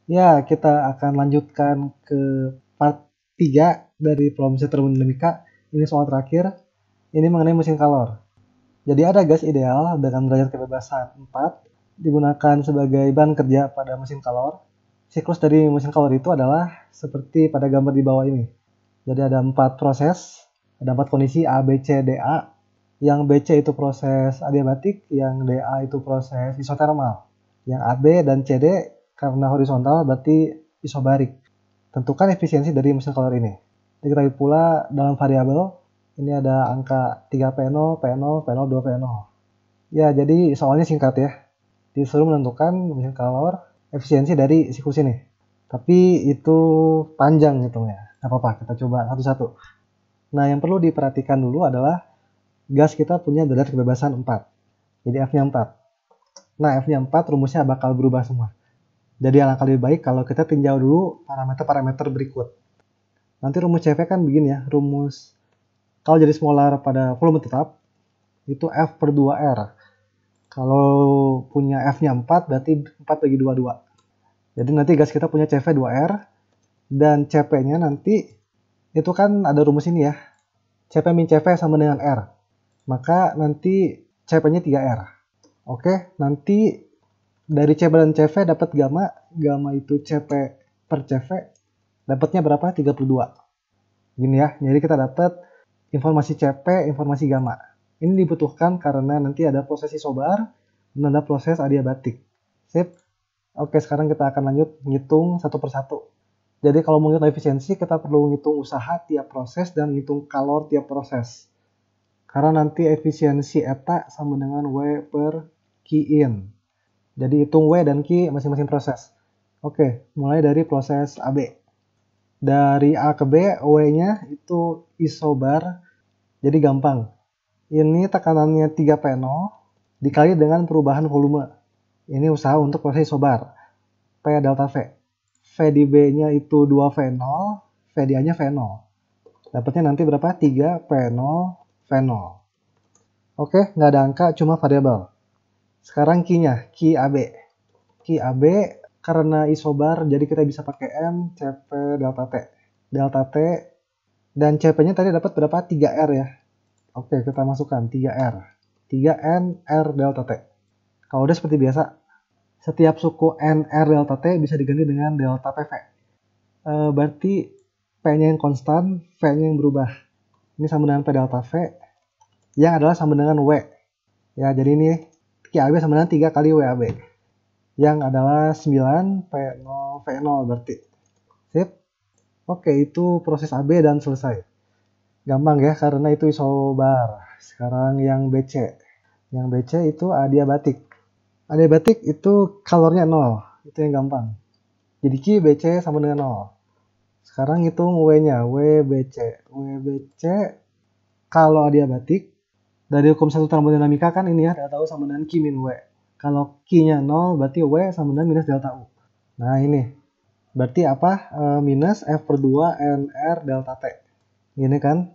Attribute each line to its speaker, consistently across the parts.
Speaker 1: Ya, kita akan lanjutkan ke part 3 dari problem set termodinamika. Ini soal terakhir. Ini mengenai mesin kalor. Jadi ada gas ideal dengan derajat kebebasan 4 digunakan sebagai bahan kerja pada mesin kalor. Siklus dari mesin kalor itu adalah seperti pada gambar di bawah ini. Jadi ada 4 proses, ada 4 kondisi A, B, C, D, A. Yang B, C itu proses adiabatik, yang D, A itu proses isotermal. Yang A, B, dan C, D karena horizontal berarti isobarik. Tentukan efisiensi dari mesin kalor ini. Diketahui pula dalam variabel ini ada angka 3 P0, P0, P0, 2 P0. Ya, jadi soalnya singkat ya. Disuruh menentukan mesin kalor efisiensi dari siklus ini. Tapi itu panjang hitungnya. Gak apa-apa, kita coba satu-satu. Nah, yang perlu diperhatikan dulu adalah gas kita punya derajat kebebasan 4. Jadi F-nya 4. Nah, F-nya 4 rumusnya bakal berubah semua. Jadi alangkah lebih baik kalau kita tinjau dulu parameter-parameter berikut. Nanti rumus CV kan begini ya, rumus kalau jadi molar pada volume tetap, itu F per 2R. Kalau punya F-nya 4, berarti 4 bagi 2, 2. Jadi nanti gas kita punya CV 2R, dan CP-nya nanti, itu kan ada rumus ini ya, CP min CV sama dengan R. Maka nanti CP-nya 3R. Oke, nanti dari CP dan CV dapat gamma, gamma itu CP per CV, dapatnya berapa? 32. Gini ya, jadi kita dapat informasi CP, informasi gamma. Ini dibutuhkan karena nanti ada proses isobar dan ada proses adiabatik. Sip. Oke, sekarang kita akan lanjut ngitung satu persatu. Jadi kalau mau ngitung efisiensi, kita perlu ngitung usaha tiap proses dan ngitung kalor tiap proses. Karena nanti efisiensi eta sama dengan W per Q in. Jadi hitung W dan Q masing-masing proses. Oke, mulai dari proses AB. Dari A ke B, W-nya itu isobar. Jadi gampang. Ini tekanannya 3 P0 dikali dengan perubahan volume. Ini usaha untuk proses isobar. P delta V. V di B-nya itu 2 V0, V di A-nya V0. Dapatnya nanti berapa? 3 P0 V0. Oke, nggak ada angka, cuma variabel. Sekarang Q-nya, Q AB. Q AB karena isobar, jadi kita bisa pakai M, CP delta T. Delta T, dan CP-nya tadi dapat berapa? 3R ya. Oke, kita masukkan 3R. 3N R delta T. Kalau udah seperti biasa, setiap suku NR delta T bisa diganti dengan delta PV. Berarti P-nya yang konstan, V-nya yang berubah. Ini sama dengan P delta V, yang adalah sama dengan W. Ya, jadi ini QAB sama dengan 3 kali WAB. Yang adalah 9 P0 V0 berarti. Sip. Oke, itu proses AB dan selesai. Gampang ya, karena itu isobar. Sekarang yang BC. Yang BC itu adiabatik. Adiabatik itu kalornya 0. Itu yang gampang. Jadi Q BC sama dengan 0. Sekarang hitung W-nya. WBC. WBC kalau adiabatik, dari hukum satu termodinamika kan ini ya, delta U sama dengan Q min W. Kalau Q-nya 0, berarti W sama dengan minus delta U. Nah ini. Berarti apa? Minus F per 2 NR delta T. Ini kan.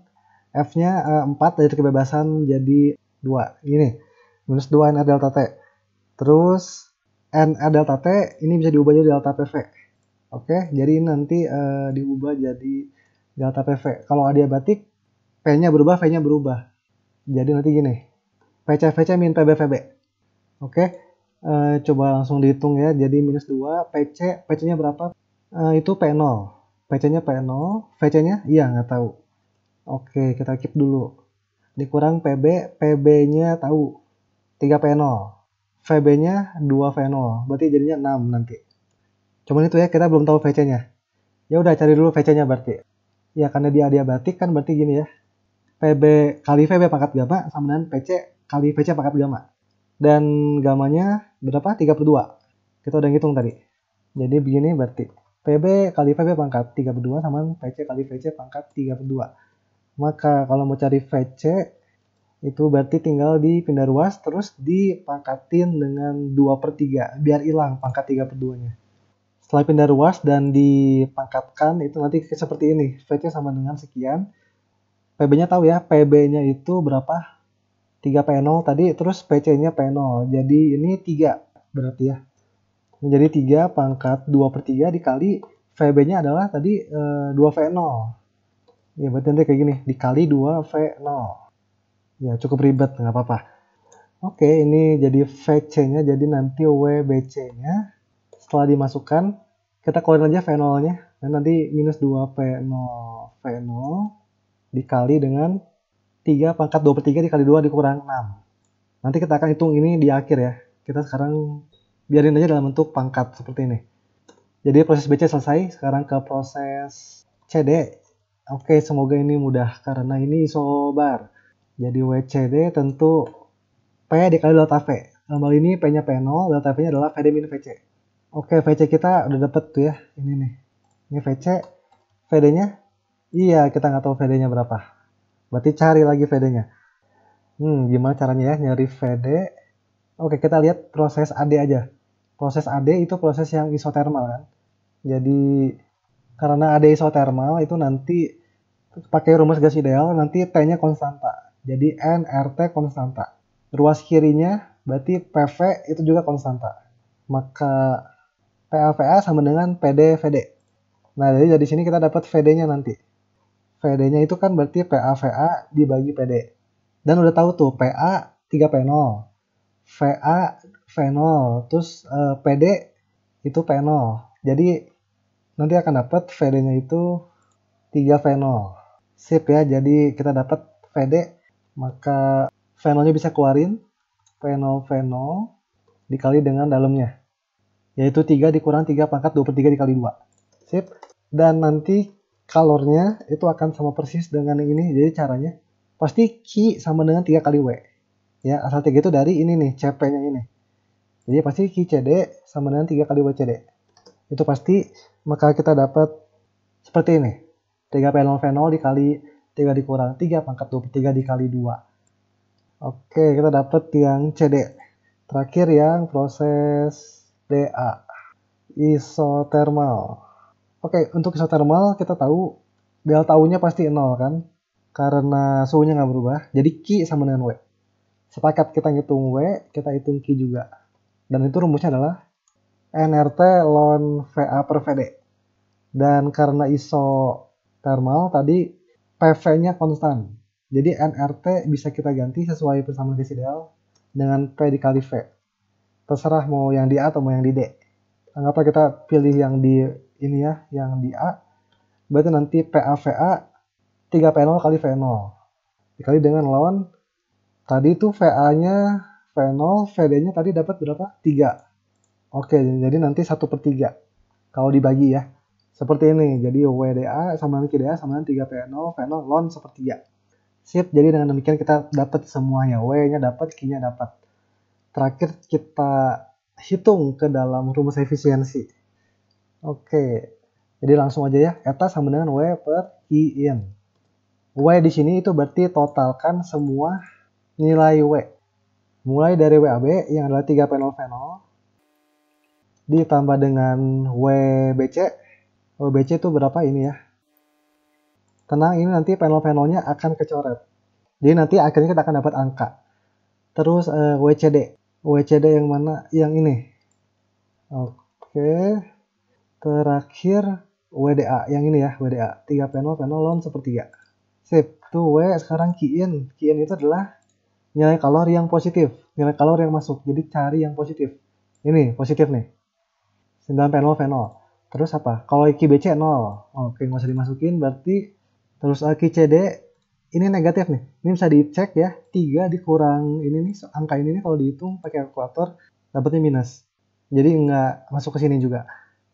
Speaker 1: F-nya 4 dari kebebasan jadi 2. Ini. Minus 2 NR delta T. Terus NR delta T ini bisa diubah jadi delta PV. Oke, jadi ini nanti diubah jadi delta PV. Kalau adiabatik, P-nya berubah, V-nya berubah. Jadi nanti gini. PC min PB VB. Oke, coba langsung dihitung ya. Jadi minus 2, PC-nya berapa? Itu P0. PC-nya P0, VC-nya? Iya, nggak tahu. Oke, kita keep dulu. Dikurang PB, PB-nya tahu. 3 P0. VB-nya 2 V0. Berarti jadinya 6 nanti. Cuman itu ya, kita belum tahu VC-nya. Ya udah cari dulu VC-nya berarti. Ya karena dia adiabatik kan berarti gini ya. PB kali VB pangkat gamma sama dengan PC kali VC pangkat gamma. Dan gamanya berapa? 3 per 2. Kita udah ngitung tadi. Jadi begini berarti. PB kali VB pangkat 3 per 2 sama PC kali VC pangkat 3 per 2. Maka kalau mau cari VC, itu berarti tinggal dipindah ruas terus dipangkatin dengan 2 per 3. Biar hilang pangkat 3 per 2-nya. Setelah pindah ruas dan dipangkatkan, itu nanti seperti ini. VC sama dengan sekian. PB-nya tahu ya, PB-nya itu berapa? 3 P0 tadi, terus PC-nya P0. Jadi ini 3 berarti ya. Ini jadi 3 pangkat 2/3 dikali VB-nya adalah tadi 2V0. Ya berarti nanti kayak gini, dikali 2V0. Ya cukup ribet, nggak apa-apa. Oke, ini jadi VC-nya, jadi nanti WBC-nya setelah dimasukkan, kita keluarin aja V0-nya, dan nanti minus 2V0 V0 dikali dengan 3 pangkat 2/3 dikali 2 dikurang 6. Nanti kita akan hitung ini di akhir ya. Kita sekarang biarin aja dalam bentuk pangkat seperti ini. Jadi proses BC selesai, sekarang ke proses CD. Oke, semoga ini mudah karena ini isobar. Jadi WCD tentu P dikali delta V. Dalam hal ini P-nya P0, delta V-nya adalah VD min VC. Oke, VC kita udah dapet tuh ya. Ini nih. Ini VC. VD-nya? Iya, kita nggak tahu VD-nya berapa. Berarti cari lagi VD-nya. Gimana caranya ya nyari VD? Oke, kita lihat proses AD aja. Proses AD itu proses yang isotermal kan. Jadi karena AD isotermal itu nanti pakai rumus gas ideal, nanti T-nya konstanta. Jadi nRT konstanta. Ruas kirinya berarti PV itu juga konstanta. Maka PA-VA sama dengan PD-VD. Nah, jadi dari sini kita dapat VD-nya nanti. VD-nya itu kan berarti PA-VA dibagi PD. Dan udah tahu tuh PA 3P0. VA V0. Terus PD itu P0. Jadi nanti akan dapat VD-nya itu 3V0. Sip ya, jadi kita dapat VD. Maka V0-nya bisa keluarin. V0 dikali dengan dalamnya. Yaitu 3 dikurang 3 pangkat 2/3 dikali 2. Sip. Dan nanti kalornya itu akan sama persis dengan yang ini. Jadi caranya pasti Q sama dengan 3 kali W. Ya, asal 3 itu dari ini nih, CP-nya ini. Jadi pasti Q CD sama dengan 3 kali WCD. Itu pasti, maka kita dapat seperti ini. 3P0 V0 dikali 3 dikurang 3 pangkat 2/3 dikali 2. Oke, kita dapat yang CD. Terakhir yang proses DA. Isotermal. Oke, untuk isotermal kita tahu delta U-nya pasti 0 kan? Karena suhunya nggak berubah. Jadi Q sama dengan W. Sepakat kita ngitung W, kita hitung Q juga. Dan itu rumusnya adalah nRT ln VA per VD. Dan karena isotermal tadi PV-nya konstan. Jadi nRT bisa kita ganti sesuai persamaan gas ideal dengan P dikali V. Terserah mau yang di A atau mau yang di D. Anggaplah kita pilih yang di ini ya, yang di A. Berarti nanti PA-VA 3P0 kali V0. Dikali dengan lawan tadi itu VA-nya V0, VD-nya tadi dapat berapa? 3. Oke, jadi nanti 1/3. Kalau dibagi ya. Seperti ini. Jadi WDA sama dengan QDA sama dengan 3P0, V0 ln 1/3. Sip, jadi dengan demikian kita dapat semuanya. W-nya dapat, Q-nya dapat. Terakhir kita hitung ke dalam rumus efisiensi. Oke, jadi langsung aja ya. Eta sama dengan W per Q-in. W di sini itu berarti totalkan semua nilai W. Mulai dari WAB yang adalah 3P0 V0 ditambah dengan WBC. WBC itu berapa ini ya? Tenang, ini nanti P0 V0-nya akan kecoret. Jadi nanti akhirnya kita akan dapat angka. Terus WCD. WCD yang mana? Yang ini. Oke. Terakhir WDA. Yang ini ya, WDA. 3P0 V0 ln 1/3. Sip. Tuh W sekarang Q-in. Q-in itu adalah nilai kalori yang positif. Nilai kalori yang masuk. Jadi cari yang positif. Ini positif nih. 9P0 V0. Terus apa? Kalau QBC 0. Oke, nggak usah dimasukin. Berarti terus QCD ini negatif nih. Ini bisa dicek ya. 3 dikurang ini nih. Angka ini nih kalau dihitung pakai kalkulator dapatnya minus. Jadi nggak masuk ke sini juga.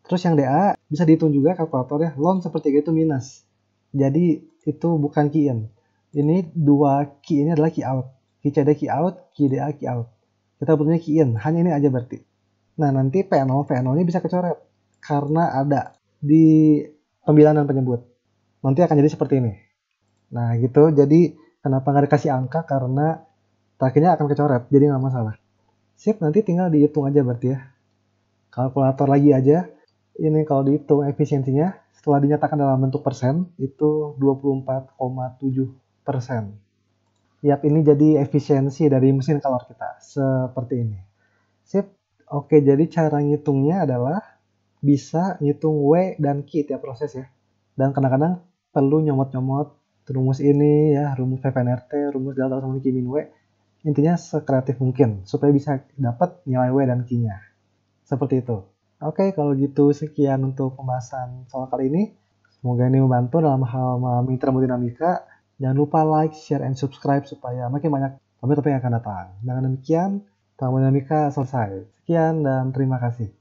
Speaker 1: Terus yang DA bisa dihitung juga kalkulator ya. Ln 1/3 itu minus. Jadi itu bukan Q-in. Ini 2 Q ini adalah Q out. QCD Q out, QDA Q out. Kita butuhnya Q-in. Hanya ini aja berarti. Nah nanti P0 V0-nya bisa kecoret. Karena ada di pembilangan dan penyebut. Nanti akan jadi seperti ini. Nah gitu, jadi kenapa nggak dikasih angka? Karena terakhirnya akan kecoret, jadi nggak masalah. Sip, nanti tinggal dihitung aja berarti ya. Kalkulator lagi aja. Ini kalau dihitung efisiensinya, setelah dinyatakan dalam bentuk persen, itu 24,7%. Yap, ini jadi efisiensi dari mesin kalor kita, seperti ini. Sip, Oke, jadi cara ngitungnya adalah bisa ngitung W dan Q tiap proses ya. Dan kadang-kadang perlu nyomot-nyomot rumus ini ya, rumus VPNRT, rumus delta sama Q min W. Intinya sekreatif mungkin supaya bisa dapat nilai W dan Q-nya. Seperti itu. Oke, kalau gitu sekian untuk pembahasan soal kali ini. Semoga ini membantu dalam hal memahami termodinamika. Jangan lupa like, share, and subscribe supaya makin banyak topik-topik yang akan datang. Dengan demikian, termodinamika selesai. Sekian dan terima kasih.